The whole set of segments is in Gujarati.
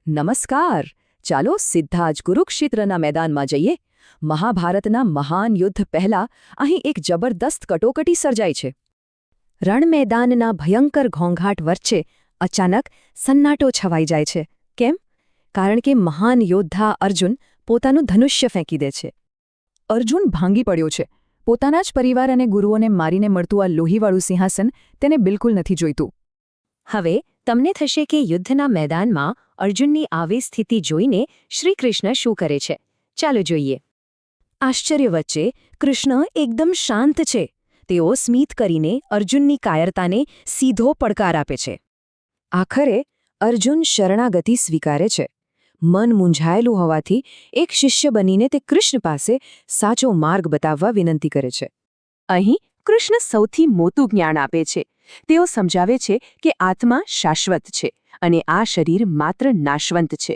નમસ્કાર. ચાલો સીધા જ કુરુક્ષેત્રના મેદાનમાં જઈએ. મહાભારતના મહાન યુદ્ધ પહેલા અહીં એક જબરદસ્ત કટોકટી સર્જાય છે. રણ મેદાનના ભયંકર ઘોંઘાટ વચ્ચે અચાનક સન્નાટો છવાઈ જાય છે. કેમ? કારણ કે મહાન યોદ્ધા અર્જુન પોતાનું ધનુષ્ય ફેંકી દે છે. અર્જુન ભાંગી પડ્યો છે. પોતાના જ પરિવાર અને ગુરુઓને મારીને મળતું આ લોહીવાળું સિંહાસન તેને બિલકુલ નથી જોઈતું. હવે તમને થશે કે યુદ્ધના મેદાનમાં અર્જુનની આવી સ્થિતિ જોઈને શ્રીકૃષ્ણ શું કરે છે. ચાલો જોઈએ. આશ્ચર્ય વચ્ચે કૃષ્ણ એકદમ શાંત છે. તેઓ સ્મિત કરીને અર્જુનની કાયરતાને સીધો પડકાર આપે છે. આખરે અર્જુન શરણાગતિ સ્વીકારે છે. મન મૂંઝાયેલું હોવાથી એક શિષ્ય બનીને તે કૃષ્ણ પાસે સાચો માર્ગ બતાવવા વિનંતી કરે છે. અહીં કૃષ્ણ સૌથી મોટું જ્ઞાન આપે છે. તેઓ સમજાવે છે કે આત્મા શાશ્વત છે અને આ શરીર માત્ર નાશવંત છે.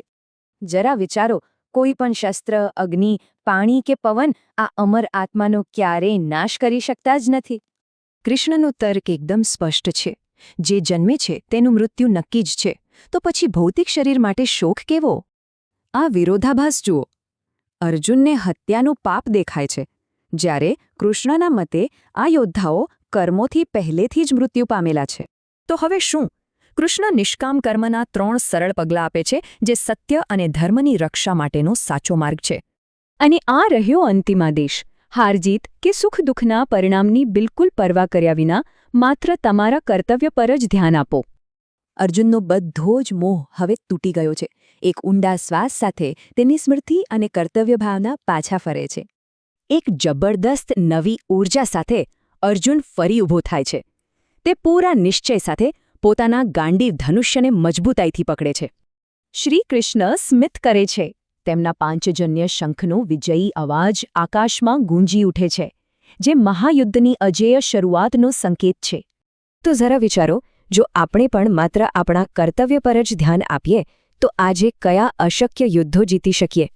જરા વિચારો, કોઈ પણ શસ્ત્ર, અગ્નિ, પાણી કે પવન આ અમર આત્માનો ક્યારેય નાશ કરી શકતા જ નથી. કૃષ્ણનો તર્ક એકદમ સ્પષ્ટ છે. જે જન્મે છે તેનું મૃત્યુ નક્કી જ છે. તો પછી ભૌતિક શરીર માટે શોક કેવો? આ વિરોધાભાસ જુઓ. અર્જુનને હત્યાનું પાપ દેખાય છે, જ્યારે કૃષ્ણના મતે આ યોદ્ધાઓ કર્મોથી પહેલેથી જ મૃત્યુ પામેલા છે. તો હવે શું? કૃષ્ણ નિષ્કામ કર્મના 3 સરળ પગલાં આપે છે, જે સત્ય અને ધર્મની રક્ષા માટેનો સાચો માર્ગ છે. અને આ રહ્યો અંતિમ આદેશ. હારજીત કે સુખ દુઃખના પરિણામની બિલકુલ પરવા કર્યા વિના માત્ર તમારા કર્તવ્ય પર જ ધ્યાન આપો. અર્જુનનો બધો જ મોહ હવે તૂટી ગયો છે. એક ઊંડા શ્વાસ સાથે તેની સ્મૃતિ અને કર્તવ્ય ભાવના પાછા ફરે છે. એક જબરદસ્ત નવી ઊર્જા સાથે અર્જુન ફરી ઊભો થાય છે. તે પૂરા નિશ્ચય સાથે પોતાના ગાંડીવ ધનુષ્યને મજબૂતાઈથી પકડે છે. શ્રીકૃષ્ણ સ્મિત કરે છે. તેમના પાંચજન્ય શંખનો વિજયી અવાજ આકાશમાં ગૂંજી ઉઠે છે, જે મહાયુદ્ધની અજેય શરૂઆતનો સંકેત છે. તો જરા વિચારો, જો આપણે પણ માત્ર આપણા કર્તવ્ય પર જ ધ્યાન આપીએ તો આજે કયા અશક્ય યુદ્ધો જીતી શકીએ.